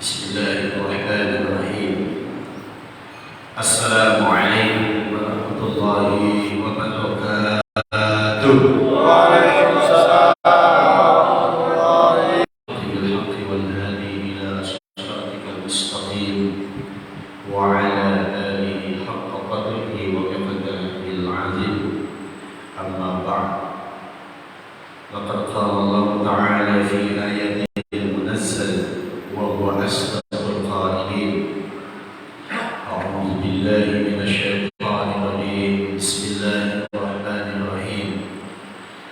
Bismillahirrahmanirrahim. Assalamualaikum warahmatullahi wabarakatuh. Waalaikumsalam warahmatullahi wabarakatuh. Wal hadi ila siratikal mustaqim wa ala alihi haqqa qadrihi wa miqdarihi al-'azim. Amma ba'd. Laqad qala Allah ta'ala fi ayatil munazzal وهو أصدق القائلين. أعوذ بالله من الشيطان الرجيم. بسم الله الرحمن الرحيم.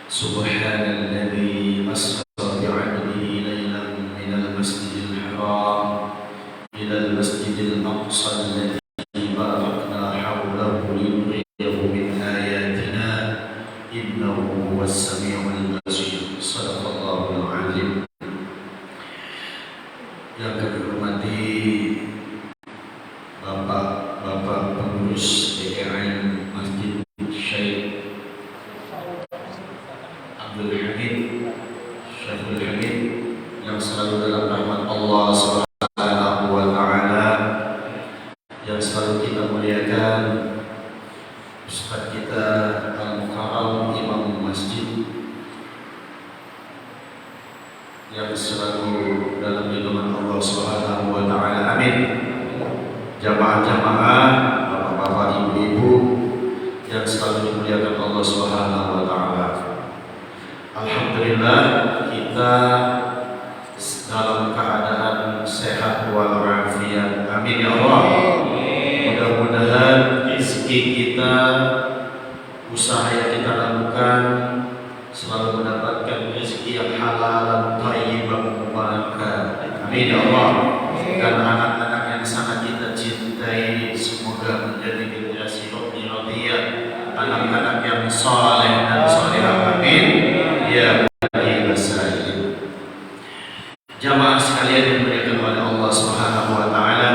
سبحان الذي أسرى بعبده ليلا من المسجد الحرام إلى المسجد الأقصى الذي باركنا حوله لنريه من آياتنا إنه هو السميع البصير. صدق الله العظيم. Yang kami hormati Bapak-bapak pengurus DKM Masjid Syekh Abdul Hamid, Syekhul Hamid yang selalu dalam rahmat Allah Subhanahu wa Ta'ala, yang selalu kita muliakan, Ustaz kita Al-Mukarram Imam Masjid yang selalu dalam lindungan Allah Subhanahu wa Ta'ala. Amin. Jamaah-jamaah, bapak-bapak, ibu-ibu yang selalu dimuliakan Allah Subhanahu wa Ta'ala. Alhamdulillah kita dalam keadaan sehat walafiat. Amin ya Allah. Mudah-mudahan rezeki kita, usaha yang kita lakukan selalu mendapatkan rezeki yang halal, thayyibah, mubarakah. Amin ya Allah. Dan anak-anak yang sangat kita cintai semoga menjadi generasi radhiyah, anak-anak yang saleh dan salihah. Amin ya rabbal alamin. Jamaah sekalian yang dimuliakan oleh Allah Subhanahu wa Ta'ala,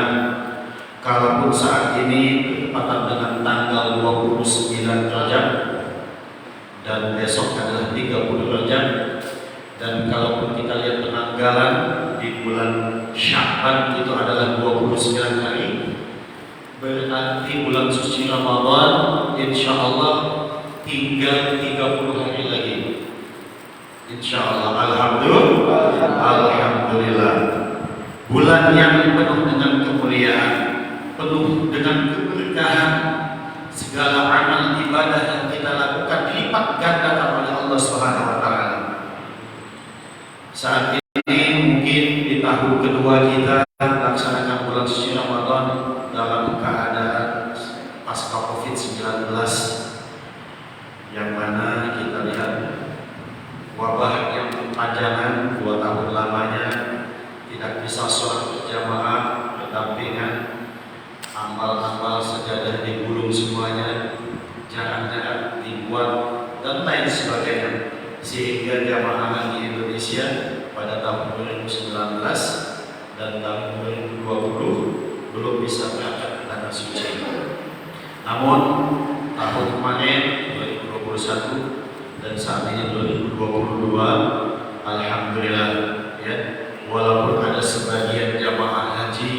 kalaupun saat ini bertepatan dengan tanggal 29 Rajab dan besok adalah 30 Rajab, dan kalaupun kita lihat penanggalan di bulan Sya'ban itu adalah 29 hari, berarti bulan suci Ramadan insyaallah tinggal 30 hari lagi insyaallah. Alhamdulillah, bulan yang penuh dengan kemuliaan, penuh dengan keberkahan. Segala amal ibadah yang kita lakukan dilipat gandakan oleh Allah Subhanahu wa Ta'ala. Saat ini mungkin di tahun kedua kita laksanakan bulan suci Ramadan dalam keadaan pasca Covid-19, yang mana kita lihat wabah yang berkepanjangan 2 tahun lamanya, tidak bisa sholat berjamaah, berdampingan, amal-amal sajadah digulung semuanya, jarak-jarak dibuat dan lain sebagainya, sehingga jamaah haji Indonesia pada tahun 2019 dan tahun 2020 belum bisa berangkat ke tanah suci. Namun tahun kemarin 2021 dan saat ini 2022, alhamdulillah ya, walaupun ada sebagian jamaah haji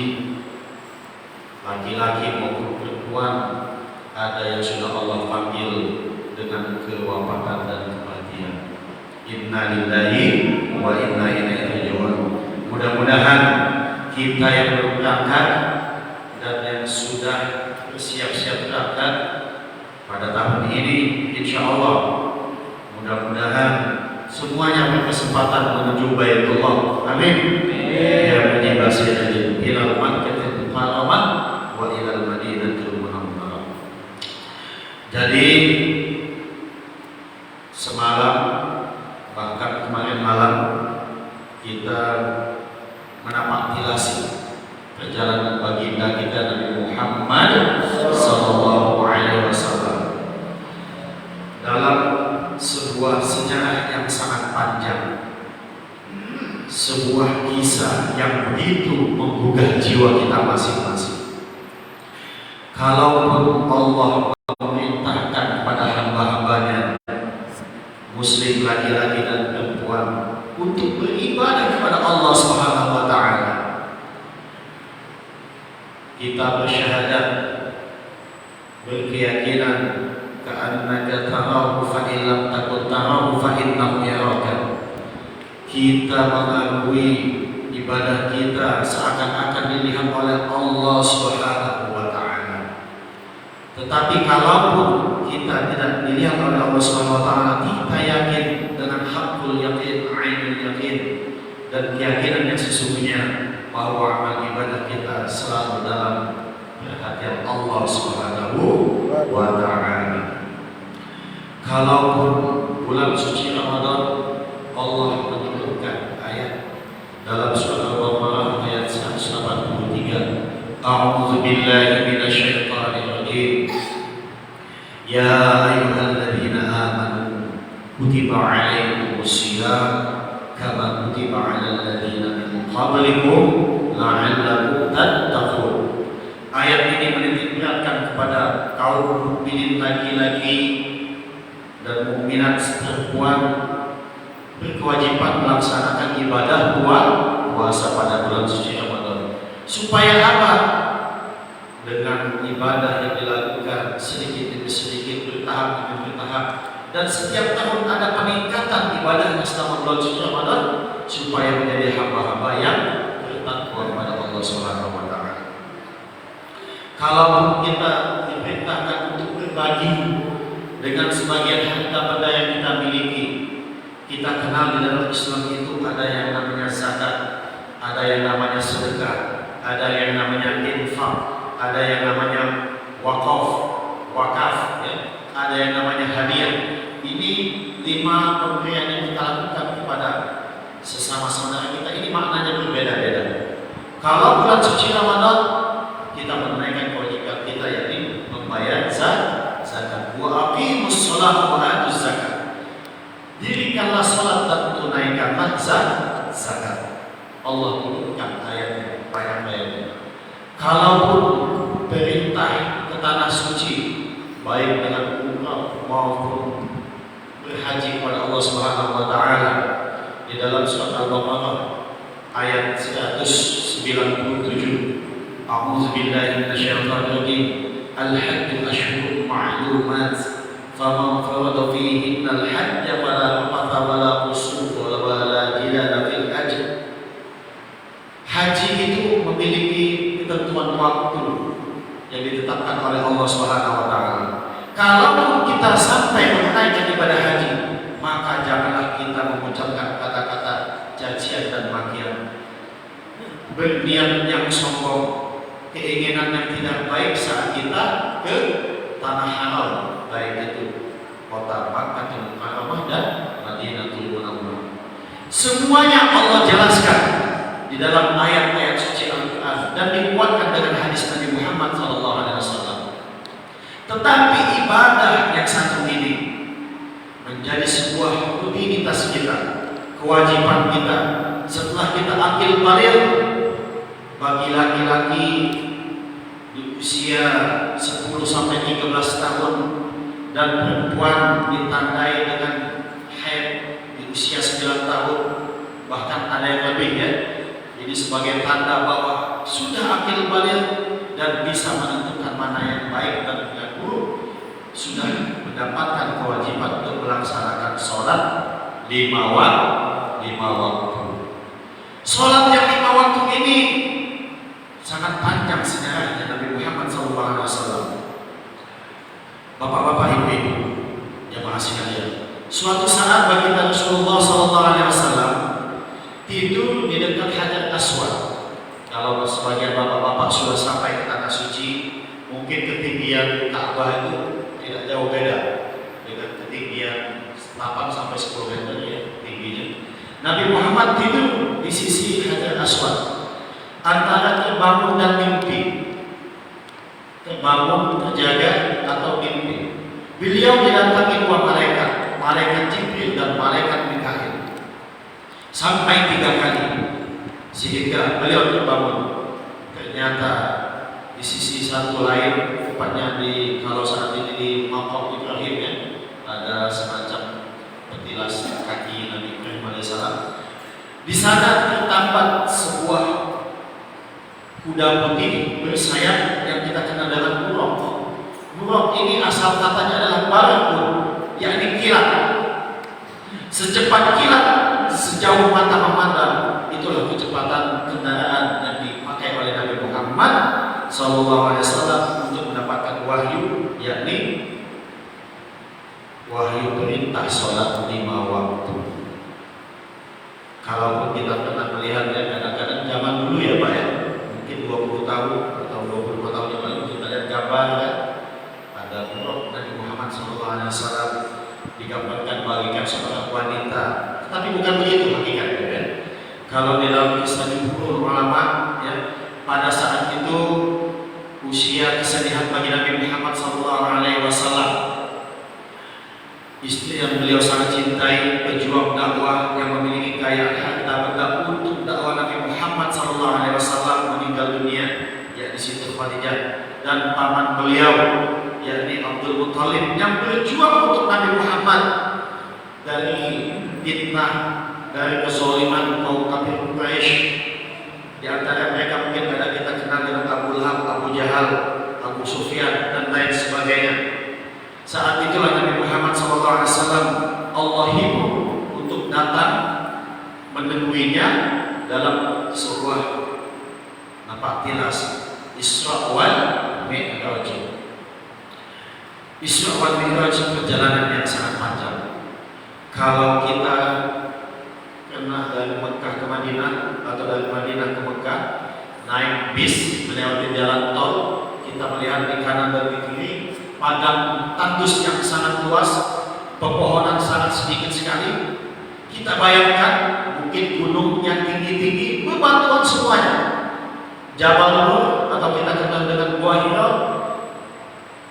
laki-laki maupun perempuan, ada yang sudah Allah panggil dengan kewafatan dan kematian. Inna lillahi wa inna ilaihi raji'un. Mudah-mudahan kita yang belum berangkat dan yang sudah bersiap-siap berangkat pada tahun ini, insya Allah mudah-mudahan semuanya berkesempatan menuju Baitullah. Amin. Ya menjibasi dari ilal Makkah Mukarramah wa ilal Madinatul Munawwarah. Jadi semalam, bahkan kemarin malam, kita menapaktilasi perjalanan baginda kita Nabi Muhammad sallallahu alaihi wasallam dalam sebuah sejarah yang sangat panjang, sebuah kisah yang begitu menggugah jiwa kita masing-masing. Kalaupun Allah memerintahkan kepada hamba-hambanya, muslim laki-laki dan perempuan, untuk beribadah kepada Allah Subhanahu wa Ta'ala, kita bersyahadat, berkeyakinan ka'annaka tarahu fa illam takun tarahu fa innahu yaraka. Kita mengakui ibadah kita seakan-akan dilihat oleh Allah Subhanahu wa taala. Tetapi kalaupun kita tidak dilihat oleh Allah Subhanahu wa taala, kita yakin dengan hakul yakin, ainul yakin, dan keyakinan yang sesungguhnya bahwa amal ibadah kita selalu dalam perhatian Allah Subhanahu wa taala. Kalaupun bulan suci Ramadan, Allah menurunkan ayat dalam surah Al-Baqarah ayat 183. A'udzu billahi minasyaitonir rajim. Ya ayyuhalladzina amanu kutiba 'alaikumus shiyam kama kutiba 'alal ladzina min qablikum la'allakum tattaqun. Ayat ini menitikberatkan kepada kaum mukminin laki-laki dan mukminat perempuan berkewajiban melaksanakan ibadah puasa pada bulan suci Ramadan. Supaya apa? Dengan ibadah yang dilakukan sedikit demi sedikit, bertahap demi bertahap, dan setiap tahun ada peningkatan ibadah selama bulan suci Ramadan supaya menjadi hamba-hamba yang bertakwa kepada Allah Subhanahu wa taala. Kalau kita diperintahkan untuk berbagi dengan sebagian harta benda yang kita miliki, kita kenal di dalam Islam itu ada yang namanya zakat, ada yang namanya sedekah, ada yang namanya infak, ada yang namanya wakaf, ya, ada yang namanya hadiah. Ini 5 pemberian yang kita lakukan kepada sesama saudara kita. Ini maknanya berbeda-beda. Kalau bulan suci Ramadan, kita menunaikan kewajiban kita, yakni membayar zakat. Wa aqimus shalah wa atuz zakat. Dirikanlah salat dan tunaikanlah zakat. Allah turunkan ayatnya, ayat-ayatnya. Kalaupun perintah ke tanah suci, baik dengan umrah maupun berhaji kepada Allah Subhanahu wa taala, di dalam surah Al-Baqarah ayat 197. A'udzu billahi minasyaitonir rajim. Al-hajju asyhurun ma'lumat. Faman farada fihinna al-hajja fala rafatha wala fusuqa wala jidala fil hajj. Haji itu memiliki ketentuan waktu yang ditetapkan oleh Allah Subhanahu wa taala. Kalau kita sampai menunaikan ibadah haji, maka janganlah kita mengucapkan kata-kata cacian dan makian, berniat yang sombong, keinginan yang tidak baik saat kita ke tanah halal, baik itu kota Makkah, Mukarramah dan Madinatul Munawwarah. Semuanya Allah jelaskan di dalam ayat-ayat suci Al-Quran dan dikuatkan dengan hadis Nabi Muhammad SAW. Tetapi ibadah yang satu ini menjadi sebuah rutinitas kita, kewajiban kita setelah kita akil baligh. Bagi laki-laki di usia 10 sampai 13 tahun dan perempuan ditandai dengan haid di usia 9 tahun, bahkan ada yang lebih, ya. Jadi sebagai tanda bahwa sudah akil baligh dan bisa menentukan mana yang baik dan yang buruk, sudah mendapatkan kewajiban untuk melaksanakan sholat 5 waktu. Sholat yang 5 waktu ini sangat panjang sejarahnya Nabi Muhammad SAW. Bapak-bapak, ibu-ibu, jamaah sekalian, suatu saat baginda Rasulullah SAW tidur di dekat Hajar Aswad. Kalau sebagian bapak-bapak sudah sampai ke tanah suci, mungkin ketinggian Ka'bah itu tidak jauh beda dengan ketinggian 8 sampai 10 meter, ya, tingginya. Nabi Muhammad tidur di sisi Hajar Aswad, antara terbangun dan mimpi, terbangun, terjaga atau mimpi. Beliau didatangi 2 malaikat, malaikat Jibril dan malaikat Mikail, sampai 3 kali, sehingga beliau terbangun. Ternyata di sisi satu lain, tepatnya di, kalau saat ini di Maqam Ibrahim, ya, ada semacam petilas kaki Nabi Ibrahim AS. Di sana tertambat sebuah kuda putih bersayap yang kita kenal dengan buruk. Buruk ini asal katanya adalah barakun, yakni kilat. Secepat kilat, sejauh mata memandang, itulah kecepatan kendaraan yang dipakai oleh Nabi Muhammad SAW untuk mendapatkan wahyu, yakni wahyu perintah sholat 5 waktu. Kalaupun kita pernah melihat ya, kadang-kadang zaman dulu ya Pak ya, mungkin 20 tahun atau 25 tahun yang lalu kita lihat gambar ya, ada buruk Nabi Muhammad SAW digambarkan bagikan seorang wanita, tapi bukan begitu hakikatnya ya. Kalau di dalam kisah jumhur ulama ya, pada saat itu usia kesedihan bagi Nabi Muhammad SAW, istri yang beliau sangat cintai, pejuang dakwah yang memiliki kekayaan harta benda untuk dakwah Nabi Muhammad SAW meninggal dunia, yakni Siti Khadijah, dan paman beliau yakni Abdul Muthalib yang berjuang untuk Nabi Muhammad dari fitnah, dari kezaliman kaum kafir Quraisy. Di antara mereka mungkin ada kita kenal dengan Abu Lahab, Abu Jahal, Abu Sufyan dan lain sebagainya. Saat itulah Nabi Muhammad SAW Allah himbau untuk datang menemuinya dalam sebuah nampak tilas Isra wal Mi'raj. Isra wal Mi'raj perjalanan yang sangat panjang. Kalau kita pernah dari Mekah ke Madinah atau dari Madinah ke Mekah naik bis melewati jalan tol, kita melihat di kanan dan di kiri padang tandus yang sangat luas, pepohonan sangat sedikit sekali. Kita bayangkan mungkin gunung yang tinggi-tinggi, bebatuan semuanya. Jabal Nur atau kita kenal dengan Gua Hira,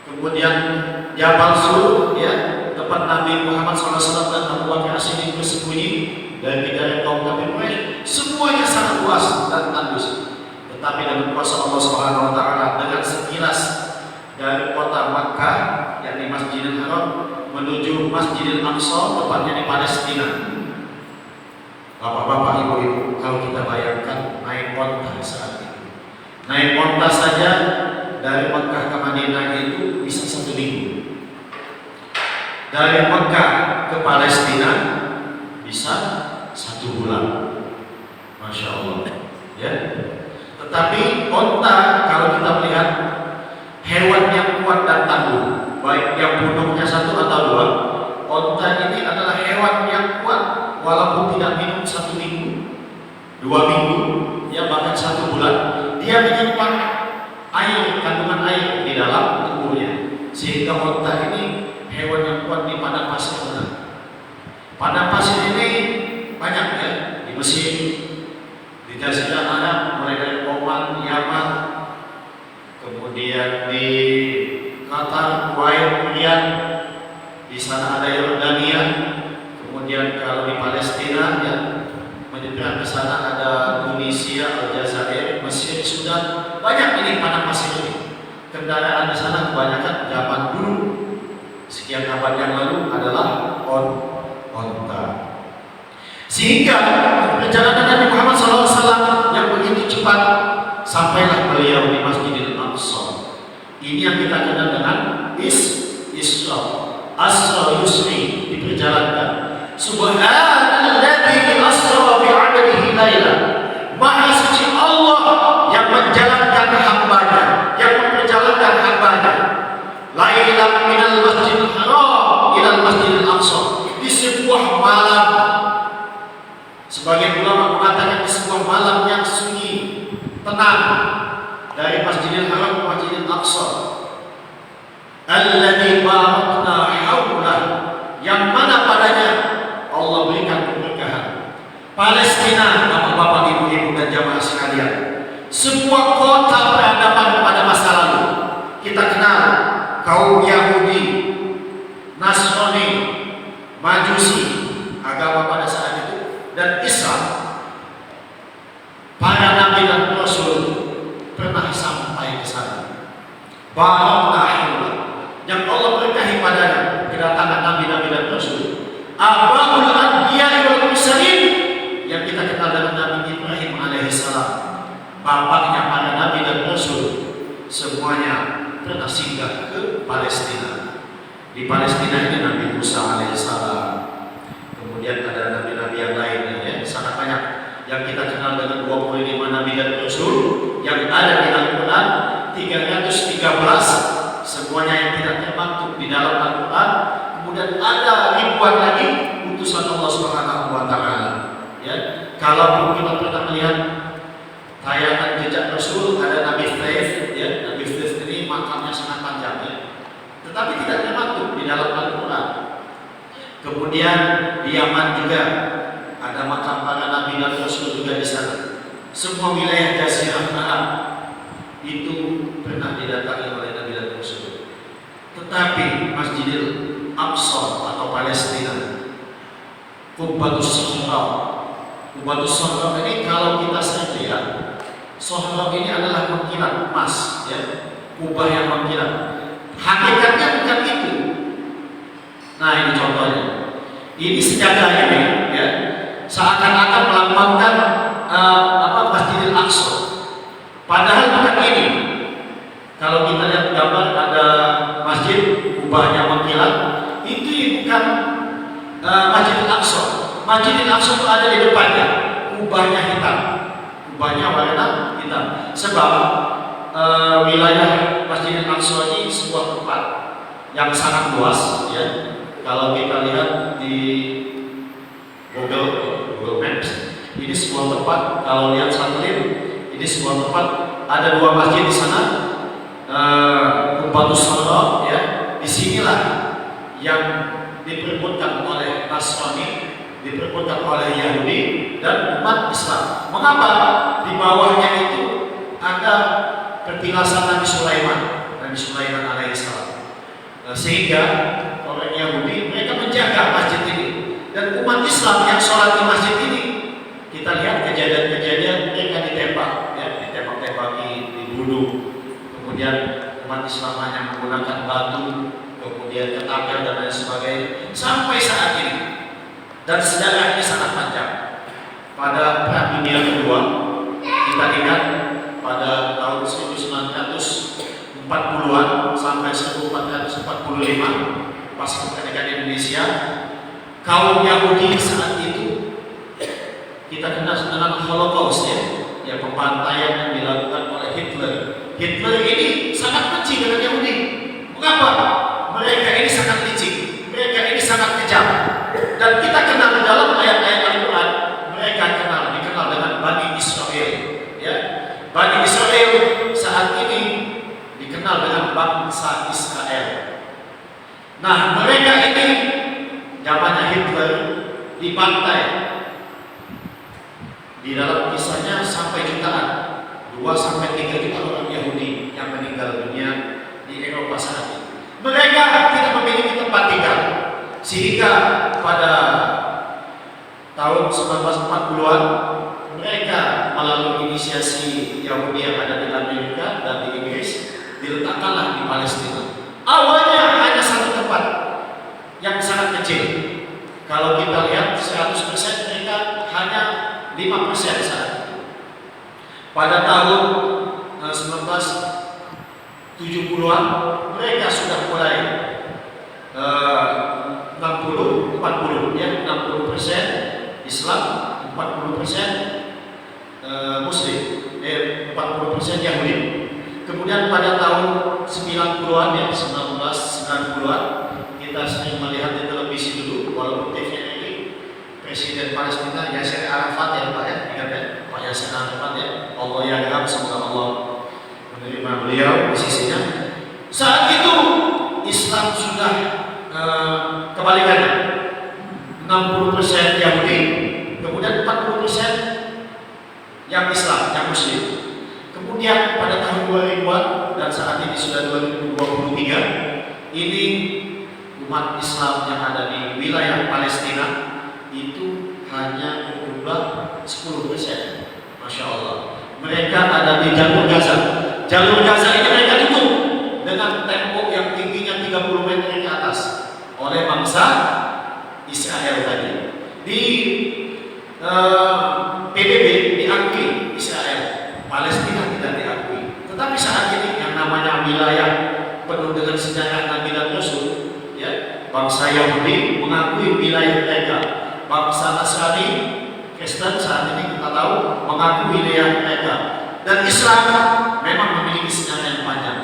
kemudian Jabal Sur ya, tempat Nabi Muhammad SAW dan Abu Bakar As-Siddiq bersembunyi dari kaum kafir Quraisy, semuanya sangat luas dan tandus. Tetapi dengan kuasa Allah Subhanahu wa taala, dengan sekilas dari kota Makkah yakni Masjidil Haram menuju Masjidil Aqsa, tepatnya di Palestina. Bapak-bapak, ibu-ibu, kalau kita bayangkan naik onta saat itu, naik onta saja dari Makkah ke Madinah itu bisa 1 minggu. Dari Makkah ke Palestina bisa 1 bulan. Masya Allah ya. Tetapi onta kalau kita melihat hewan yang kuat dan tangguh, baik yang punuknya 1 atau 2, onta ini adalah hewan yang kuat walaupun tidak minum 1 minggu, 2 minggu, ya bahkan 1 bulan, dia menyimpan air, kandungan air di dalam tubuhnya, sehingga onta ini hewan yang kuat di padang pasir. Padang pasir ini banyak ya, di Mesir, di Jazirah Arab, mulai dari Oman, Yaman, kemudian di Qatar, Kuwait, Riyadh, di sana ada Yordania, kemudian kalau di Palestina ya, menyeberang ke sana ada Tunisia, Aljazair, Mesir, Sudan, banyak ini padang pasir ini. Kendaraan di sana kebanyakan zaman dulu, sekian abad yang lalu adalah onta. Sehingga perjalanan Nabi Muhammad SAW yang begitu cepat, sampailah beliau di Masjidil Aqsa. Ini yang kita kenal dengan Isra. Asra yusri, diperjalankan. Subhanalladzi asra bi'abdihi laila. Maha suci Allah yang menjalankan hambanya, yang memperjalankan hambanya. Lailan minal masjidil haram ilal masjidil aqsa. Di sebuah malam, sebagian ulama mengatakan di sebuah malam yang sunyi, tenang, dari Masjidil Haram ke Masjidil Aqsa. Alladzi barakna haulah, yang mana padanya Allah berikan keberkahan. Palestina, bapak-bapak, ibu-ibu dan jamaah sekalian, sebuah kota peradaban pada masa lalu. Kita kenal kaum Yahudi, Nasrani, Majusi, agama pada saat itu, dan Islam. Para nabi dan rasul pernah sampai ke sana. Barakna, yang Allah berkahi padanya kedatangan nabi-nabi dan rasul. Abul anbiya wal mursalin, yang kita kenal dengan Nabi Ibrahim alaihissalam, bapaknya para nabi dan rasul semuanya pernah singgah ke Palestina. Di Palestina ini Nabi Musa alaihissalam, kemudian ada nabi-nabi yang lain, ya, sangat banyak yang kita kenal dengan 25 nabi dan rasul yang ada di Al-Quran 313, semuanya yang tidak termaktub di dalam Al-Quran. Kemudian ada ribuan lagi utusan Allah Subhanahu wa Ta'ala. Ya, kalau kita pernah melihat tayangan jejak Rasul, ada Nabi Faith, ya, Nabi Faith ini makamnya sangat panjang, ya, tetapi tidak termaktub di dalam Al-Quran. Kemudian di Yaman juga ada makam para nabi dan rasul juga di sana. Semua wilayah Jazirah Arab itu pernah didatangi oleh nabi dan rasul. Tetapi Masjidil Aqsa atau Palestina, Qubbatus Shahra, Qubbatus Shahra ini kalau kita sering lihat, Shahra ini adalah mengkilat emas, ya, kubah yang mengkilat. Hakikatnya bukan itu. Nah, ini contohnya. Ini sejadah ini, ya, seakan-akan melambangkan Masjidil Aqsa. Padahal bukan ini. Kalau kita lihat gambar ada masjid kubahnya mengkilat, itu bukan Masjidil Aqsa. Masjidil Aqsa itu ada di depannya, kubahnya hitam, kubahnya warna hitam. Sebab wilayah Masjidil Aqsa ini sebuah tempat yang sangat luas, ya. Kalau kita lihat di Google Maps, ini sebuah tempat. Kalau lihat satelit, ini sebuah tempat. Ada 2 masjid di sana, Qubbatus Shahra, ya. Disinilah yang diperebutkan oleh Nasrani, diperebutkan oleh Yahudi dan umat Islam. Mengapa? Di bawahnya itu ada petilasan Nabi Sulaiman alaihissalam. Sehingga orang Yahudi mereka menjaga masjid ini, dan umat Islam yang sholat di masjid ini, kita lihat kejadian-kejadian mereka ditembak, ya, ditembak-tembaki, dibunuh. Kemudian umat Islam hanya menggunakan batu, kemudian ketapel dan lain sebagainya sampai saat ini. Dan sejarah ini sangat panjang. Pada Perang Dunia Kedua, kita ingat pada tahun 1940-an sampai 1445 pas kemerdekaan Indonesia, kaum Yahudi saat itu kita kenal dengan Holocaust, ya, pembantaian yang dilakukan oleh Hitler. Hitler ini sangat benci dengan Yahudi. Mengapa? Mereka ini sangat licik, mereka ini sangat kejam. Dan kita kenal dalam ayat-ayat Al-Quran, mereka dikenal dengan Bani Israel, ya. Bani Israel saat ini dikenal dengan bangsa Israel. Nah, mereka ini zamannya Hitler dibantai. Di dalam kisahnya sampai jutaan, 2-3 juta orang Yahudi yang meninggal dunia di Eropa saat ini. Mereka tidak memiliki tempat tinggal, sehingga pada tahun 1940-an mereka melalui inisiasi Yahudi yang ada di Amerika dan di Inggris diletakkanlah di Palestina. Awalnya hanya satu tempat yang sangat kecil. Kalau kita lihat 100% mereka hanya 5% saat itu. Pada tahun 1970-an mereka sudah mulai 60-40, ya, 60% Islam, 40% Muslim, 40% Yahudi. Kemudian pada tahun 90-an, ya, 1990-an kita sering melihat di televisi dulu, walaupun TV ini Presiden Palestina Yasser Arafat, ya Pak, ya, ingat ya, Pak Yasser Arafat, ya, Allah yarham, semoga Allah menerima beliau di sisinya. Saat itu Islam sudah kebalikannya, 60% Yahudi, kemudian 40% yang Islam, yang Muslim. Kemudian pada tahun 2000-an dan saat ini sudah 2023, ini umat Islam yang ada di wilayah Palestina itu hanya berjumlah 10%. Masya Allah. Mereka ada di jalur Gaza. Jalur Gaza ini mereka tutup dengan tembok yang tingginya 30 meter ke atas oleh bangsa Israel tadi. Di PBB diakui Israel, Palestina sejarah Nabi dan Rasul, ya, bangsa Yahudi mengakui wilayah mereka, bangsa Nasrani, Kristen saat ini kita tahu mengakui wilayah mereka, dan Islam memang memiliki sejarah yang panjang.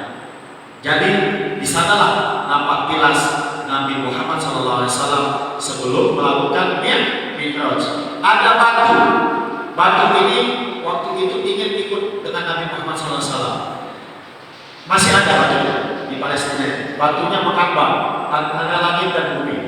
Jadi di sanalah nampak jelas Nabi Muhammad SAW sebelum melakukan Mi'raj. Ada batu ini waktu itu ingin ikut dengan Nabi Muhammad SAW. Masih ada batunya di Palestina. Batunya mengambang antara langit dan bumi.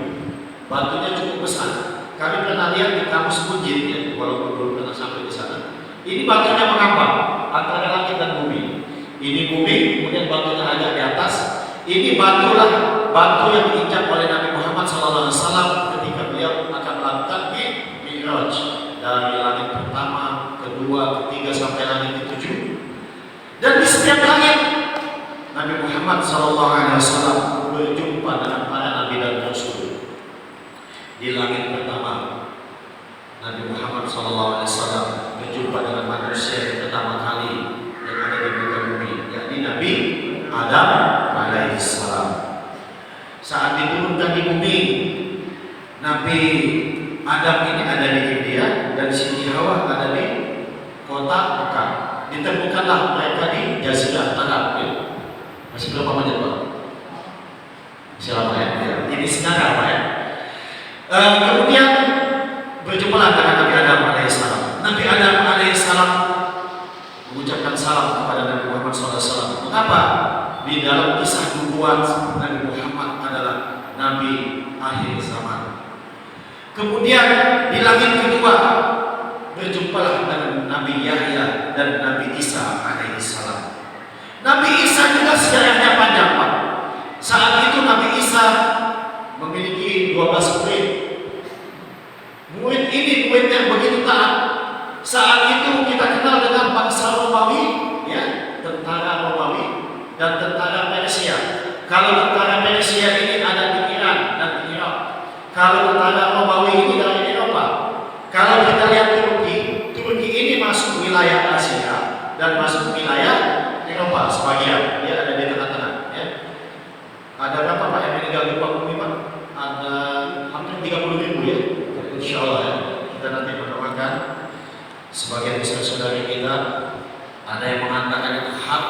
Batunya cukup besar. Kami pernah lihat di kampus Mujid, ya, walaupun belum pernah sampai di sana. Ini batunya mengambang antara langit dan bumi. Ini bumi, kemudian batunya agak di atas. Ini batu yang diinjak oleh Nabi Muhammad SAW ketika beliau akan melakukan Mi'raj dari langit pertama, kedua, ketiga sampai langit ketujuh. Dan di setiap langit Nabi Muhammad SAW berjumpa dengan para nabi dan rasul. Di langit pertama Nabi Muhammad SAW berjumpa dengan manusia yang pertama kali yang ada di muka bumi, yakni Nabi Adam alaihissalam. Saat diturunkan di bumi, Nabi Adam ini ada di India dan Siti Hawa ada di kota Mekah. Ditemukanlah mereka di Jazirah Arab. Masih berapa menit, Pak? Masih lama ya? Ini sekarang, Pak, ya? Kemudian berjumpalah dengan Nabi Adam alaihissalam. Nabi Adam alaihissalam mengucapkan salam kepada Nabi Muhammad SAW. Mengapa? Di dalam kisah nubuat Nabi Muhammad adalah Nabi akhir zaman. Kemudian di langit kedua berjumpalah dengan Nabi Yahya dan Nabi Isa alaihissalam. Nabi Isa juga sejarahnya panjang, Pak. Saat itu Nabi Isa memiliki 12 murid. Murid ini murid yang begitu taat. Saat itu kita kenal dengan bangsa Romawi, ya, tentara Romawi dan tentara Persia. Kalau tentara Persia ini ada di Iran dan di Irak. Kalau tentara Romawi ini dari Eropa. Kalau kita lihat Turki ini masuk wilayah Asia dan masuk wilayah Eropa sebagian, dia ada di tengah-tengah, ya. Ada berapa Pak yang meninggal di bumi, Pak? Ada hampir 30.000, ya. Insya Allah, ya. Kita nanti mendoakan sebagian besar saudari kita. Ada yang mengatakan itu hak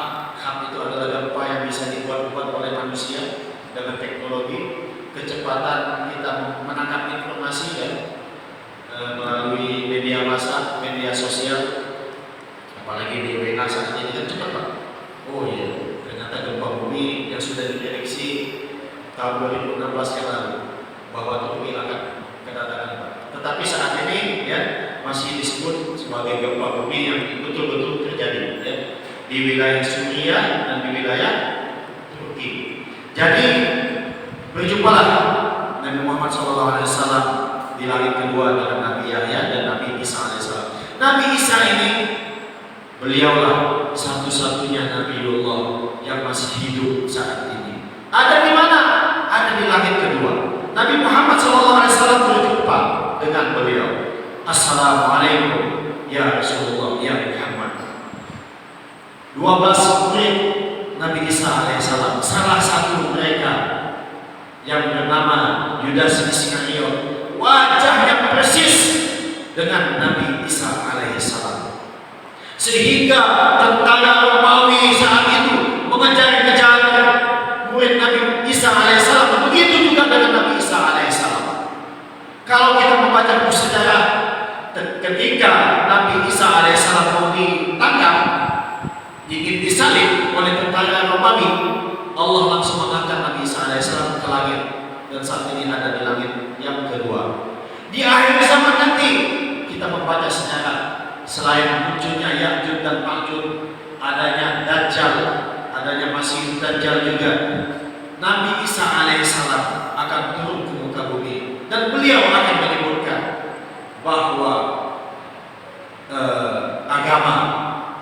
itu adalah gempa yang bisa dibuat oleh manusia dengan teknologi, kecepatan kita menangkap informasi, ya, melalui media massa, media sosial, apalagi di WA saat ini kan cepat, Pak. Oh iya, ternyata gempa bumi yang sudah diprediksi tahun 2016 yang lalu bahwa Turki akan kedatangan, Pak. Tetapi saat ini, ya, masih disebut sebagai gempa bumi yang betul-betul terjadi, ya, di wilayah Suriah dan di wilayah Turki. Jadi berjumpalah Nabi Muhammad SAW di langit kedua dengan Nabi Yahya dan Nabi Isa alaihissalam. Nabi Isa ini beliaulah satu-satunya Nabiullah yang masih hidup saat ini. Ada di mana? Ada di langit kedua. Nabi Muhammad SAW berjumpa dengan beliau. Assalamualaikum ya Rasulullah ya Muhammad. 12 murid Nabi Isa alaihissalam. Salah satu mereka yang bernama Yudas Iskariot, wajahnya persis dengan Nabi Isa alaihissalam. Sehingga tentara Romawi saat itu mengejar-kejar murid Nabi Isa alaihissalam. Begitu juga dengan Nabi Isa alaihissalam. Kalau kita membaca buku sejarah, ketika Nabi Isa alaihissalam mau ditangkap, ingin disalib oleh tentara Romawi, Allah langsung mengangkat Nabi Isa alaihissalam ke langit, dan saat ini ada di langit yang kedua. Di akhir zaman nanti kita membaca sejarah, selain munculnya Ya'juj dan Ma'juj, adanya Dajjal, adanya Masih Dajjal juga, Nabi Isa alaihissalam akan turun ke muka bumi dan beliau akan menyebutkan bahwa agama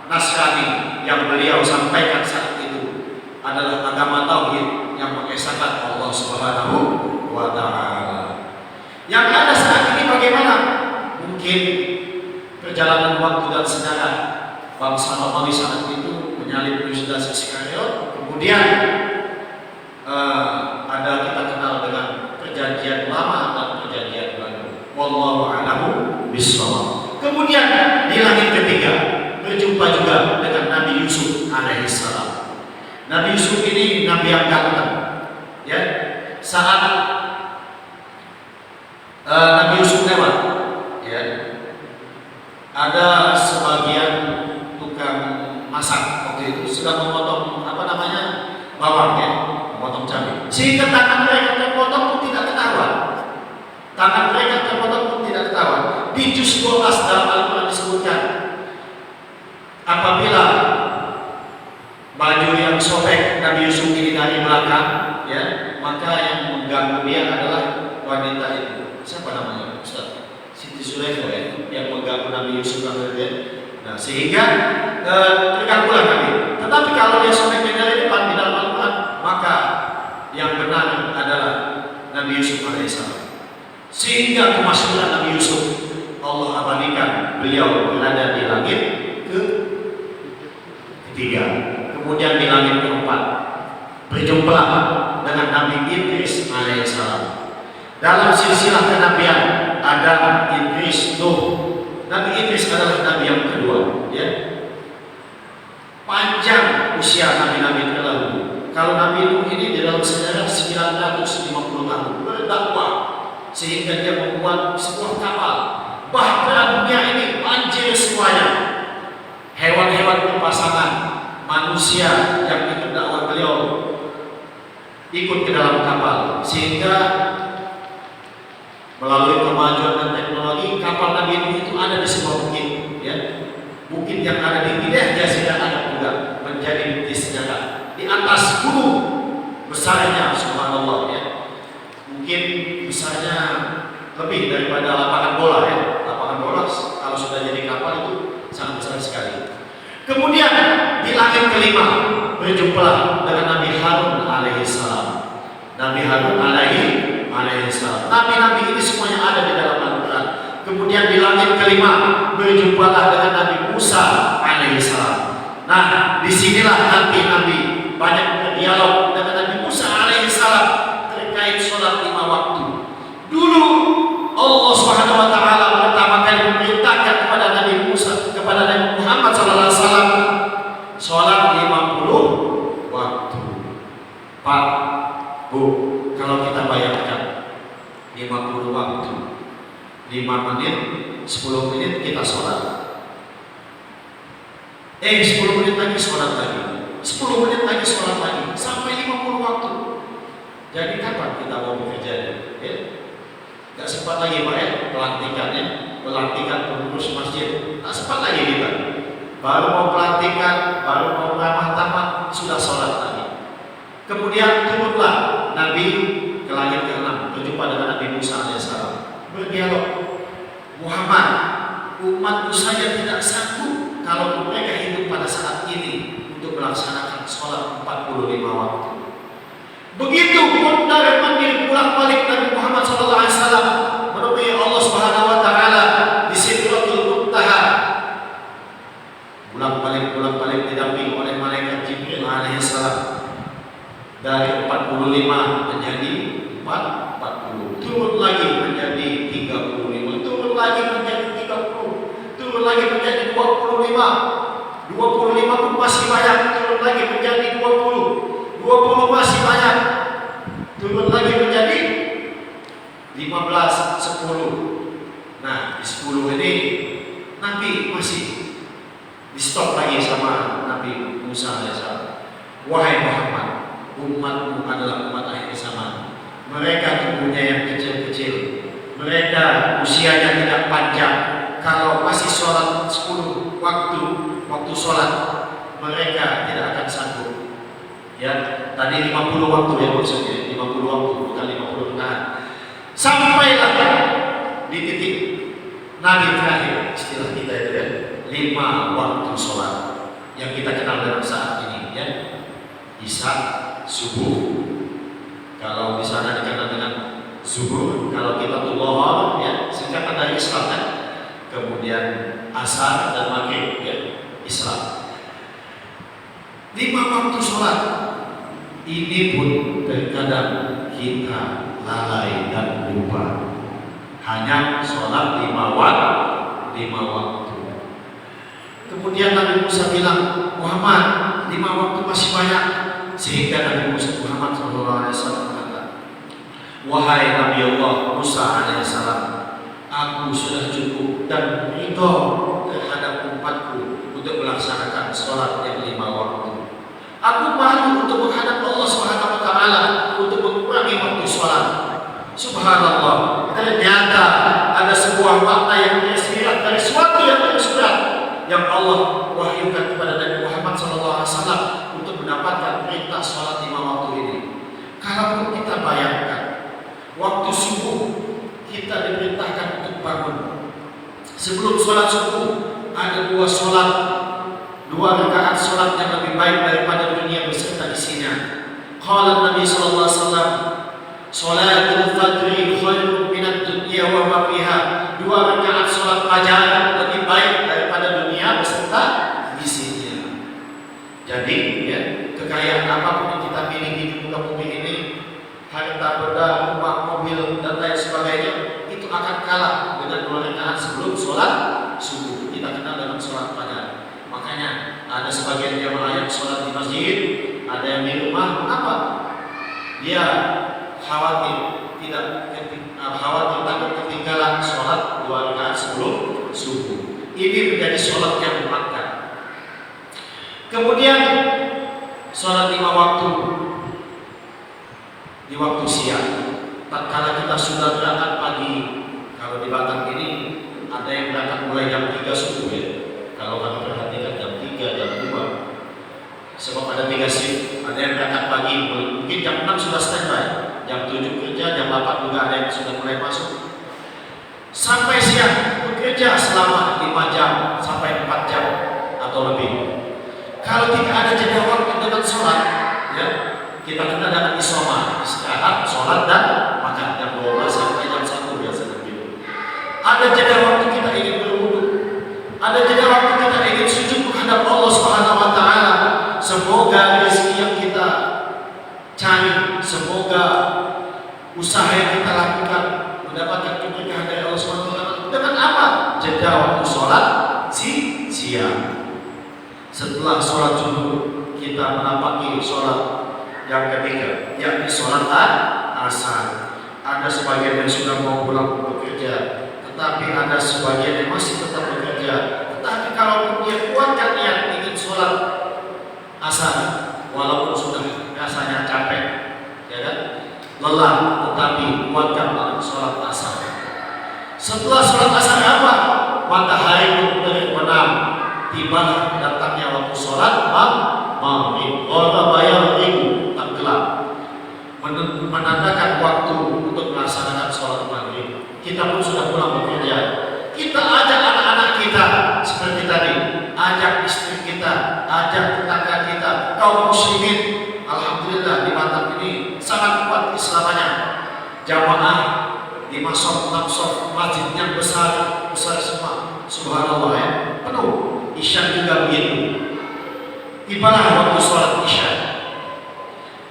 Nasrani yang beliau sampaikan saat itu adalah agama tauhid yang mengesahkan Allah Subhanahu wa Ta'ala. Yang ada saat ini bagaimana? Mungkin perjalanan waktu dan sejarah, bangsa Romawi saat itu menyalib Yudas Iskariot, kemudian Wallahu a'lamu bishawab. Kemudian di langit ketiga berjumpa juga dengan Nabi Yusuf alaihissalam. Nabi Yusuf ini nabi yang ganteng. Ya, saat Nabi Yusuf lewat, ya, ada sebagian tukang masak waktu itu sedang memotong bawang, ya, memotong cabai. Sehingga tangan mereka terpotong pun tidak ketahuan. Tangan mereka terpotong pun tidak ketahuan. Di juz 12 dalam Al-Quran disebutkan, apabila baju yang sobek Nabi Yusuf ini dari belakang, ya, maka yang mengganggu dia adalah wanita itu. Siapa namanya, Ustaz? Siti Zulaikha, ya, yang mengganggu Nabi Yusuf alaihi. Nah, sehingga terganggulah Nabi. Tetapi kalau dia sobeknya dari depan di dalam Al-Quran, maka yang benar adalah Nabi Yusuf alaihissalam. Sehingga kemasyhuran Nabi Yusuf Allah abadikan beliau berada di langit ketiga. Kemudian di langit keempat berjumpa dengan Nabi Idris alaihissalam. Dalam silsilah kenabian Adam, Idris, Nuh. Nabi Idris adalah nabi yang kedua, ya. Panjang usia nabi-nabi terdahulu. Kalau Nabi Nuh ini di dalam sejarah 950 tahun berdakwah sehingga dia membuat sebuah kapal. Bahkan dunia ini banjir semuanya. Hewan-hewan berpasangan, manusia yang ikut dakwah beliau ikut ke dalam kapal, sehingga melalui kemajuan dan teknologi kapal Nabi Nuh itu ada di sebuah bukit, ya. Bukit yang ada di wilayah Jazirah Arab juga menjadi bukti senjata di atas gunung besarnya, subhanallah, ya. Mungkin besarnya lebih daripada lapangan bola, ya. Lapangan bola kalau sudah jadi kapal itu sangat besar sekali. Kemudian di langit kelima berjumpa dengan Nabi Harun alaihissalam. Nabi Harun alaihissalam. Nabi-nabi ini semuanya ada di dalam Al-Quran. Kemudian di langit kelima berjumpalah dengan Nabi Musa alaihissalam. Nah, disinilah nanti Nabi banyak berdialog dengan Nabi Musa alaihissalam terkait sholat 5 waktu. Dulu Allah Subhanahu wa taala pertama kali memerintahkan kepada Nabi Musa, kepada Nabi Muhammad sallallahu alaihi wasallam sholat 50 waktu. Pak, Bu, kalau kita bayangkan 50 waktu, 5 menit, 10 menit kita sholat. 10 menit lagi sholat lagi, 10 menit lagi sholat lagi, sampai 50 waktu. Jadi kapan kita mau bekerja? Ya? Gak sempat lagi Pak, ya, pelantikan pengurus masjid. Gak sempat lagi kita. Baru mau pelantikan, baru mau ramah tamah, sudah sholat lagi. Kemudian turunlah Nabi ke langit ke-6, berjumpa dengan Nabi Musa alaihissalam. Berdialog, Muhammad, umatku saja tidak sanggup kalau mereka hidup pada saat ini untuk melaksanakan sholat 45 waktu. Begitu pun dari manggil pulang balik Nabi Muhammad SAW menemui Allah Subhanahu Wa Taala di Sidratul Muntaha. Pulang balik didampingi oleh malaikat Jibril alaihissalam. Dari 45 menjadi 40, turun lagi menjadi 35, turun lagi menjadi 30, turun lagi menjadi 25 pun masih banyak, turun lagi menjadi 20 masih banyak, turun lagi menjadi 15, 10. Nah, di 10 ini Nabi masih di stop lagi sama Nabi Musa alaihissalam. Wahai Muhammad, umatmu adalah umat akhir zaman. Mereka tubuhnya yang kecil-kecil, mereka usianya tidak panjang. Kalau masih sholat 10 waktu sholat, mereka tidak akan sanggup. Ya, tadi 50 waktu ya maksudnya, 50 waktu bukan 50 rakaat. Sampailah di titik Nabi terakhir, istilah kita itu ya, 5 waktu sholat yang kita kenal dalam saat ini, ya. Isya, subuh. Kalau di sana dikenal dengan zuhur, kalau kita tuh lohor, ya, singkatan dari Islam kan. Kemudian asar dan maghrib, ya, Islam. 5 waktu sholat ini pun terkadang kita lalai dan lupa. hanya sholat 5 waktu. Kemudian Nabi Musa bilang, Muhammad, 5 waktu masih banyak. Sehingga Nabi Musa Muhammad SAW berkata, wahai Nabi Allah Musa alaihissalam, aku sudah cukup dan ridho terhadap umatku untuk melaksanakan sholat yang 5 waktu. Aku malu untuk menghadap Allah Subhanahu wa taala untuk mengurangi waktu sholat. Subhanallah, ternyata ada sebuah makna yang tersirat dari suatu yang tersirat yang Allah wahyukan kepada Nabi Muhammad SAW untuk mendapatkan perintah sholat 5 waktu ini. Kalau kita bayangkan waktu subuh kita diperintahkan untuk bangun. Sebelum sholat subuh ada 2 rakaat sholat yang lebih baik daripada dunia beserta isinya. Qala Nabi sallallahu alaihi wasallam, sholatul fajri khairun minad dunya wa ma fiha. 2 rakaat sholat fajar lebih baik daripada dunia beserta isinya. Jadi ya, kekayaan apapun yang kita miliki di muka bumi ini, harta benda, rumah, mobil dan lain sebagainya, itu akan kalah dengan 2 rakaat sebelum sholat subuh. Kita kenal dengan sholat fajar. Makanya ada sebagian jamaah yang sholat di masjid, ada yang di rumah. Mengapa? Dia khawatir takut ketinggalan sholat 2 rakaat sebelum subuh. Ini menjadi sholat yang muakkad. Kemudian sholat 5 waktu di waktu siang. Tatkala kita sudah berangkat pagi, kalau di Batam ini ada yang berangkat mulai jam 3 subuh ya. Kalau kami perhatikan jam 3, jam 2. Sebab ada 3 shift. Ada yang berangkat pagi, mungkin jam 6 sudah standby. Jam 7 kerja, jam 8 juga ada yang sudah mulai masuk. Sampai siang bekerja selama 5 jam sampai 4 jam atau lebih. Kalau tidak ada jeda waktu dengan sholat, ya, kita kena dengan isoma, istirahat, sholat dan makan jam 12 sampai jam 1 biasanya begitu. Ada jeda waktu kita ingin berwudu. Ada jeda waktu kita ingin sujud menghadap Allah Subhanahu wa taala. Semoga rezeki yang kita cari, semoga usaha yang kita lakukan mendapatkan keberkahan dari Allah Subhanahu wa taala. Dengan apa? Jeda waktu sholat siang. Setelah sholat subuh kita menapaki sholat yang ketiga, yakni sholat asar. Ada sebagian yang sudah mau pulang bekerja, tetapi ada sebagian yang masih tetap bekerja. Tetapi kalau dia kuatkan niat ingin sholat asar, walaupun sudah rasanya capek, ya kan, lelah, tetapi kuatkan dalam sholat asar. Setelah sholat asar apa? Matahari terbenam, tiba datangnya waktu sholat maghrib. Orang bayar ribu tenggelam, menandakan waktu untuk melaksanakan sholat maghrib. Kita pun sudah pulang bekerja. Kita ajak anak-anak kita seperti tadi, ajak istri kita, ajak tetangga kita, kaum muslimin. Alhamdulillah di Batam ini sangat kuat Islamnya. Jamaah di masjid masjidnya besar semua. Subhanallah ya, penuh. Isya juga begitu. Tibalah waktu sholat isya.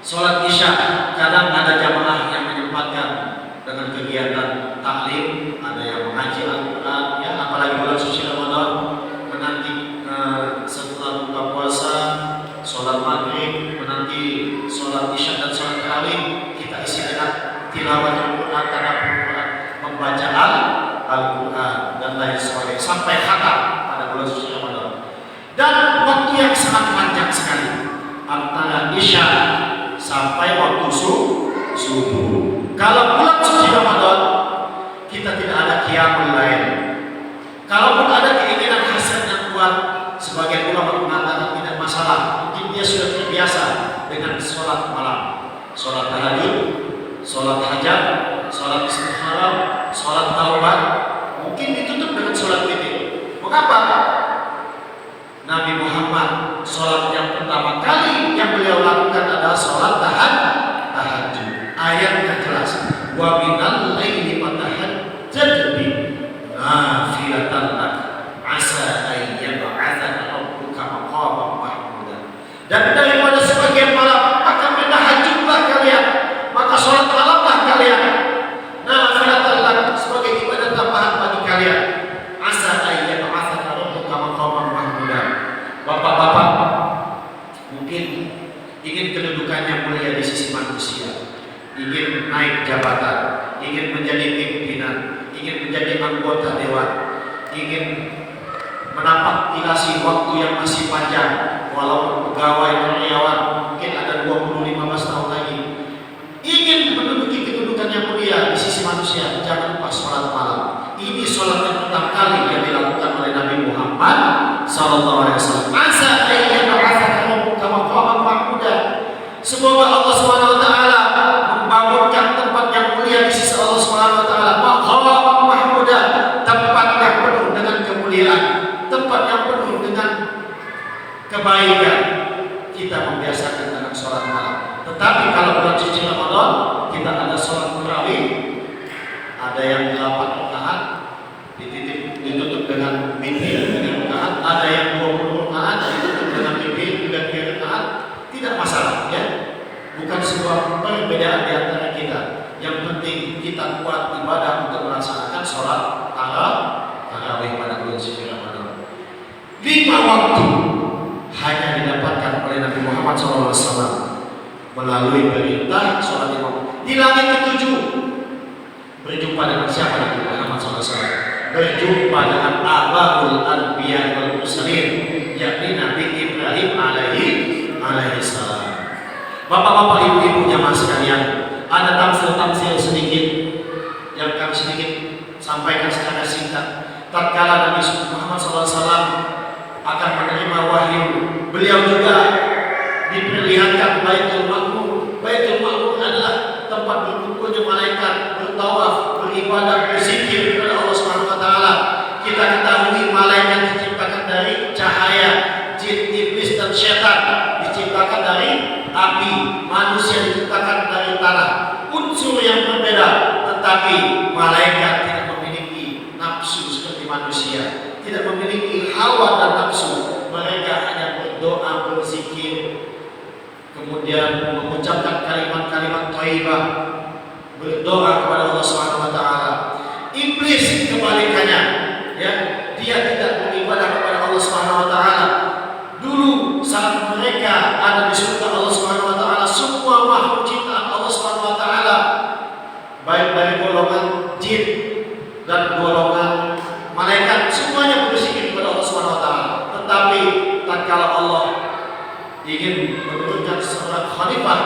Sholat isya kadang ada jamaah yang menyempatkan dengan kegiatan taklim, ada yang mengaji Al-Quran, ya, apalagi bulan suci Ramadan, menanti setelah buka puasa, sholat maghrib, menanti sholat isya dan sholat tarawih, kita isi dengan tilawah Al-Quran, Al-Quran, membaca Al-Quran dan lain sebagainya sampai khatam pada bulan suci Ramadan. Dan waktu yang sangat panjang sekali antara isya sampai waktu subuh. Kalau bulan suci Ramadan kita tidak ada qiyamul lail. Kalaupun ada keinginan hasad yang kuat, sebagian ulama mengatakan tidak masalah. Mungkin dia sudah terbiasa dengan sholat malam, sholat tahajud, sholat hajat, sholat istikharah, sholat taubat. Mungkin ditutup dengan sholat witir. Mengapa? Nabi Muhammad sholat yang pertama kali yang beliau lakukan adalah sholat tahajud. Ayatnya jelas, wa minal laili fatahajjad bi nafilatan lak asa an yab'atsaka rabbuka maqaman mahmuda. Dan daripada sebagian malam maka bertahajudlah kalian, maka sholat malamlah kalian. Nafilatan lak sebagai anggota dewan, ingin menapaktilasi waktu yang masih panjang, walaupun pegawai karyawan mungkin ada 20-15 tahun lagi, ingin menduduki kedudukan yang mulia di sisi manusia, jangan lupa sholat malam. Ini sholat yang pertama kali yang dilakukan oleh Nabi Muhammad SAW. Asa ayat rabbuka maqaman mahmuda. Semoga Allah Subhanahu wa taala membangunkan tempat yang mulia di sisi Allah Subhanahu wa taala, maqaman mahmuda, tempat yang penuh dengan kemuliaan, tempat yang penuh dengan kebaikan. Kita membiasakan dengan sholat malam. Tetapi kalau bulan suci Ramadan kita ada sholat tarawih, ada yang 8 rakaat ditutup dengan witir dengan rakaat, ada yang 20 rakaat ditutup dengan witir dengan 3 rakaat. Tidak masalah, ya. Bukan sebuah perbedaan di antara kita. Yang penting kita kuat ibadah untuk melaksanakan sholat tarawih pada bulan suci Ramadan. 5 waktu hanya didapatkan oleh Nabi Muhammad SAW melalui perintah sholat imam. Di langit ke-7 berjumpa dengan siapa Nabi Muhammad SAW? Berjumpa dengan Abul Anbiya wal Mursalin, yakni Nabi Ibrahim alaihi salam. Bapak-bapak, ibu-ibu jamaah sekalian, ada tamsil sedikit yang kami sedikit sampaikan secara singkat. Tatkala Nabi Muhammad SAW akan menerima wahyu, beliau juga diperlihatkan Baitul Ma'mur. Baitul Ma'mur adalah tempat berkumpulnya malaikat, bertawaf, beribadah, berzikir kepada Allah Subhanahu wa taala. Kita ketahui malaikat diciptakan dari cahaya, jin, iblis dan syaitan diciptakan dari api, manusia diciptakan dari tanah. Unsur yang berbeda, tetapi malaikat tidak memiliki nafsu seperti manusia, tidak memiliki hawa dan nafsu. Mereka hanya berdoa, berzikir, kemudian mengucapkan kalimat-kalimat thayyibah, berdoa kepada Allah Subhanahu wa taala. Iblis kebalikannya, ya, dia tidak beribadah kepada Allah Subhanahu wa taala. Dulu saat mereka ada di surga Allah Subhanahu wa taala, semua makhluk ciptaan Allah Subhanahu wa taala, baik dari golongan jin dan golongan malaikat, semuanya berzikir kepada Allah Subhanahu wa taala. Tetapi tatkala Allah ingin menurunkan seorang khalifah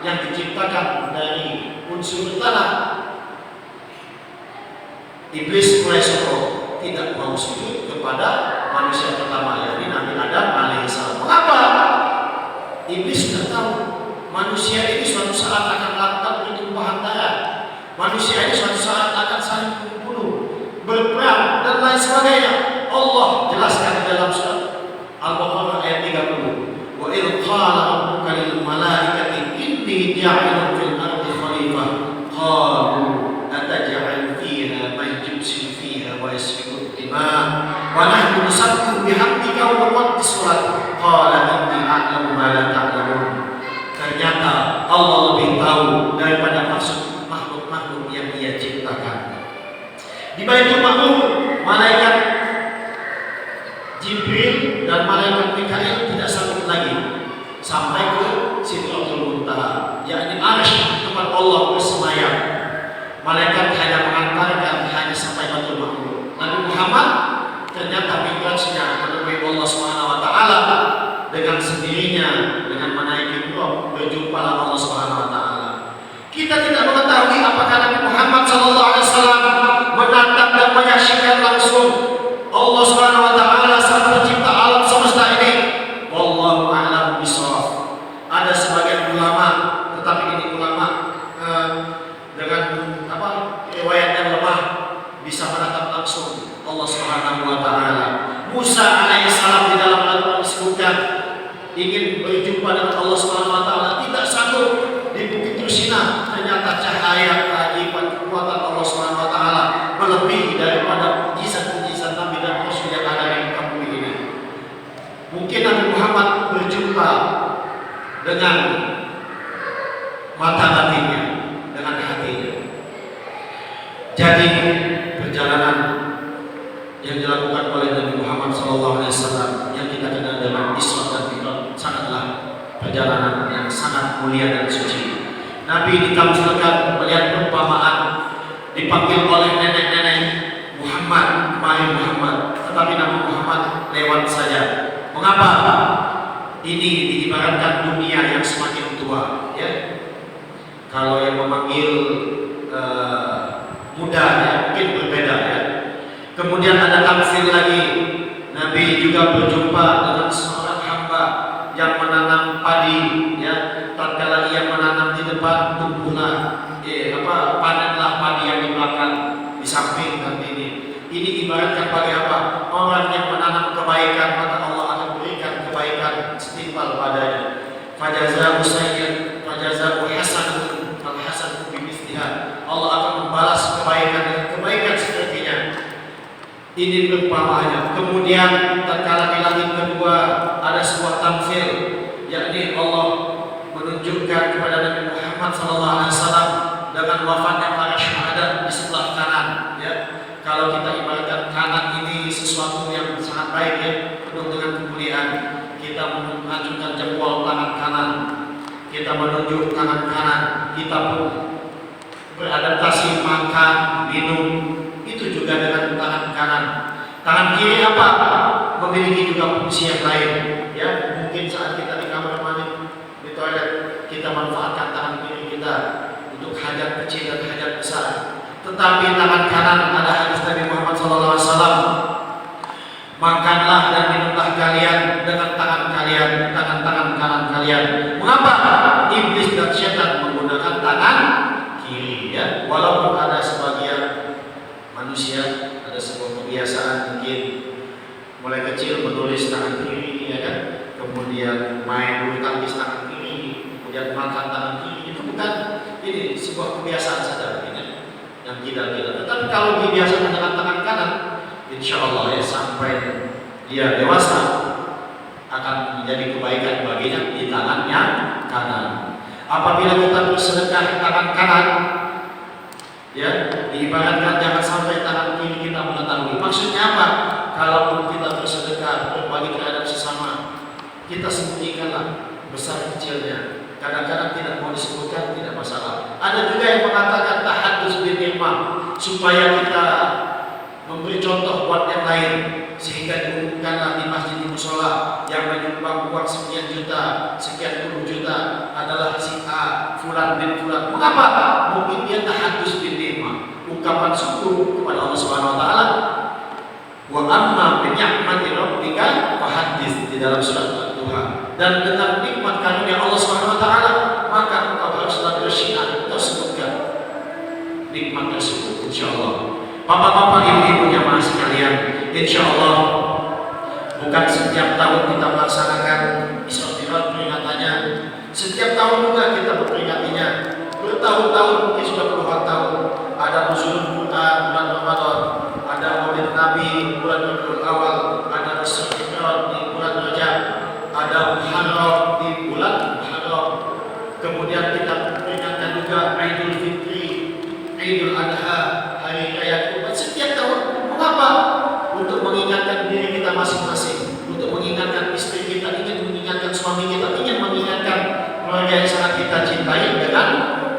yang diciptakan dari unsur tanah, iblis mulai sombong, tidak mau sujud kepada manusia pertama, yakni Nabi Adam alaihissalam. Mengapa? Iblis sudah tahu manusia ini suatu saat akan melakukan pertumpahan darah, manusia ini suatu saat akan saling membunuh, berperang dan lain sebagainya. Allah jelaskan di dalam surat Al-Baqarah ayat 30. Wa idh qala rabbuka lil malaikati inni ja'ilun fil ardi khalifah qalu ataj'al fiha man yufsidu fiha wa yasfiku ad-dima' wa nahnu nusabbihu bihamdika wa nuqaddisu lak qala inni a'lamu ma la ta'lamun. Ternyata Allah lebih tahu daripada maksud makhluk-makhluk yang Dia ciptakan. Di Baitul Ma'mur, malaikat Jibril dan malaikat Mikail tidak sanggup lagi sampai ke Sidratul Muntaha, yakni arsy tempat Allah bersemayam. Malaikat hanya mengantarkan hanya sampai Baitul Ma'mur. Nabi Muhammad ternyata mi'rajnya menemui Allah Subhanahu wa taala dengan sendirinya, dengan menaiki Mi'raj, berjumpalah Allah Subhanahu wa taala. Kita tidak mengetahui apakah Nabi Muhammad SAW menatap dan menyaksikan langsung Allah Subhanahu wa taala sang pencipta alam semesta ini. Wallahu a'lam bishawab. Ada sebagian ulama, tetapi ini ulama dengan riwayat yang lemah, bisa menatap langsung Allah Subhanahu wa taala. Musa alaihissalam di dalam Al-Qur'an disebutkan ingin berjumpa dengan Allah Subhanahu wa taala, tidak sanggup di Bukit Tursina. Ternyata cahaya keajaiban kekuatan Allah Subhanahu wa taala melebihi daripada mukjizat-mukjizat Nabi dan Rasul yang ada di kampung ini. Mungkin Nabi Muhammad berjumpa dengan mata batinnya, dengan hatinya. Jadi perjalanan yang dilakukan oleh Nabi Muhammad SAW yang kita kenal dengan Isra dan Mi'raj sangatlah perjalanan yang sangat mulia dan suci. Nabi ditamsilkan melihat perumpamaan, dipanggil oleh nenek-nenek menemani Muhammad, tetapi Nabi Muhammad lewat saja. Mengapa? Ini diibaratkan dunia yang semakin tua, ya. Kalau yang memanggil muda, ya, mungkin berbeda, ya. Kemudian ada tamsil lagi. Nabi juga berjumpa dengan seorang hamba yang menanam padi, ya. Tatkala ia menanam di depan, tumbuhlah, panenlah padi yang di belakang, di samping dan ini. Ini ibaratkan bagi apa? Orang yang menanam kebaikan, maka Allah akan berikan kebaikan setimpal padanya. Fajazahu sayyi'an, fajazahu hasanun, fal hasanun bimithliha. Allah akan membalas kebaikan dengan kebaikan sepertinya. Ini perumpamaannya. Kemudian tatkala di langit kedua ada sebuah tamsil, yakni Allah menunjukkan kepada Nabi Muhammad SAW dengan wafatnya para syuhada di sebelah kanan, ya. Kalau kita ibaratkan kanan ini sesuatu yang sangat baik, ya, penuh dengan kemuliaan. Kita menunjukkan jempol tangan kanan, kita menunjuk tangan kanan, kita pun beradaptasi makan, minum, itu juga dengan tangan kanan. Tangan kiri apa? Memiliki juga fungsi yang lain, ya. Mungkin saat kita di kamar mandi, di toilet, kita manfaatkan tangan kiri kita untuk hajat kecil dan hajat besar. Tetapi tangan kanan ada hadis Nabi Muhammad SAW. Makanlah dan minumlah kalian dengan tangan kalian, tangan kanan kalian. Mengapa? Iblis dan setan menggunakan tangan kiri, ya. Walaupun ada sebagian manusia ada sebuah kebiasaan mungkin mulai kecil menulis tangan kiri, ya kan. Kemudian main bulu tangkis tangan kiri, kemudian makan tangan kiri. Itu bukan ini sebuah kebiasaan saja, yang tidak. Tetapi kalau dibiasakan dengan tangan kanan, insya Allah, ya, sampai dia dewasa akan menjadi kebaikan baginya di tangannya kanan. Apabila kita bersedekah tangan kanan, ya, diibaratkan jangan sampai tangan kiri kita mengetahui. Maksudnya apa? Kalaupun kita bersedekah berbagi terhadap sesama, kita sembunyikanlah besar kecilnya. Kadang-kadang tidak mau disebutkan, tidak masalah. Ada juga yang mengatakan tahadus bil nikmah, supaya kita memberi contoh buat yang lain, sehingga diumumkanlah di masjid di musola yang menyumbang uang sekian juta, sekian puluh juta adalah si A, fulan bin fulan. Mengapa? Mungkin dia tahadus bil nikmah, ungkapan syukur kepada Allah Subhanahu wa taala. Wa amma bi ni'mati rabbika fahaddits, di dalam surat Al-Duha. Dan dengan nikmat karunia Allah Subhanahu wa taala, maka engkau haruslah bersinar, engkau sebutkan nikmat tersebut, insyaallah. Bapak-bapak, ibu-ibu jamaah sekalian, insyaallah bukan setiap tahun kita melaksanakan Isra Mi'raj peringatannya. Setiap tahun juga kita memperingatinya. Bertahun-tahun, mungkin sudah puluhan tahun. Ada nuzulul Quran bulan Ramadan, ada Maulid Nabi bulan Rabiul Awal, ada Isra Mi'raj di bulan Rajab, ada Muharram di bulan Muharram. Kemudian kita peringatkan juga Idul Fitri, Idul Adha, hari raya Kurban setiap tahun. Mengapa? Untuk mengingatkan diri kita masing-masing, untuk mengingatkan istri kita, ingin mengingatkan suami kita, ingin mengingatkan keluarga yang sangat kita cintai dengan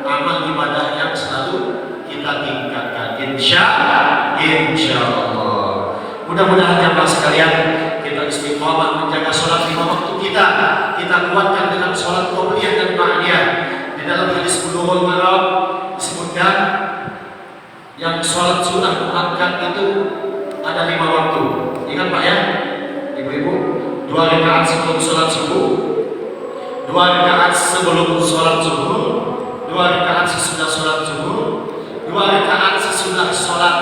amal ibadah yang selalu kita tingkatkan. Insya Allah. Mudah-mudahan jamaah sekalian, kita istiqomah menjaga sholat 5 waktu kita kuatkan dengan sholat qobliyah dan ba'diyah. Di dalam hadis Bulughul Maram disebutkan yang sholat sunnah muakkad itu ada 5 waktu. Ingat Pak, ya, ibu-ibu, 2 rakaat sebelum sholat subuh, 2 rakaat sebelum sholat zuhur, 2 rakaat sesudah sholat zuhur, 2 rakaat sesudah sholat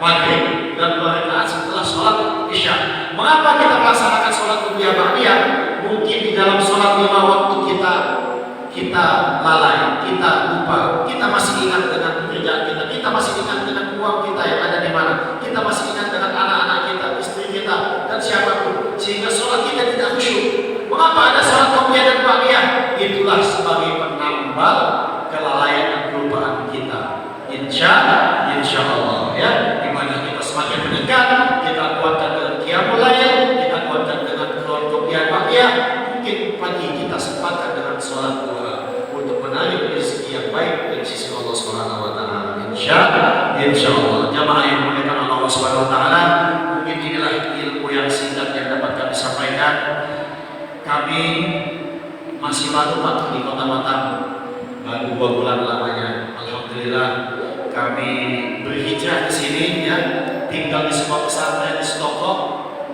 maghrib, dan 2 rakaat setelah sholat isya. Mengapa kita melaksanakan sholat qobliyah ba'diyah? Mungkin di dalam sholat 5 waktu kita lalai, kita lupa, kita masih ingat dengan pekerjaan kita masih ingat dengan uang kita yang ada di mana, kita masih ingat dengan anak-anak kita, istri kita, dan siapapun, sehingga sholat kita tidak khusyuk. Mengapa ada sholat qobliyah dan ba'diyah? Itulah sebagai penambal kelalaian dan kelupaan kita. Insya Allah, ya, dimana kita semakin meningkat, kita kuatkan dengan qiyamul lail, kita kuatkan dengan sholat qobliyah ba'diyah. Mungkin pagi kita sempatkan dengan sholat duha untuk menarik rezeki yang baik dari sisi Allah Subhanahu wa taala. Insya Allah, jamaah yang dimuliakan Allah Subhanahu wa taala. Mungkin inilah ilmu yang singkat yang dapat kami sampaikan. Kami masih baru Pak di Kota Batam, baru 2 bulan lamanya. Alhamdulillah kami berhijrah ke sini ya, tinggal di sebuah pesantren di Stockholm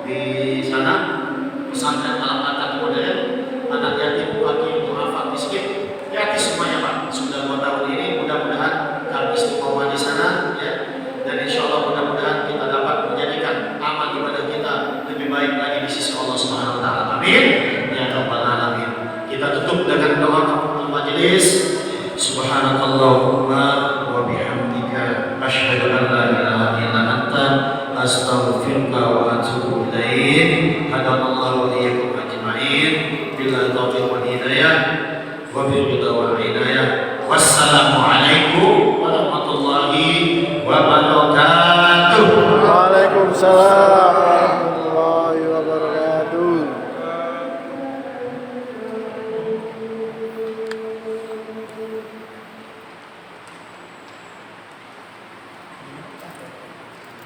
di sana, pesantren alam anak modern, anak yatim, fakir, duafa, miskin, gratis semuanya Pak. Sudah 2 tahun ini, mudah-mudahan kami istiqomah di sana ya, dan insya Allah mudah-mudahan kita dapat menjadikan amal ibadah kita lebih baik lagi di sisi Allah Subhanahu wa taala. Amin ya rabbal alamin. Kita tutup dengan doa kafaratul majelis. Subhanakallahumma wa bihamdika asyhadu an la ilaha illa anta astaghfiruka wa atubu ilaik. Hadanallahu wa iyyakum ajma'in. Billahi taufiq wal hidayah wa bil ridha wal inayah. Wassalamualaikum warahmatullahi wabarakatuh. Waalaikumsalam.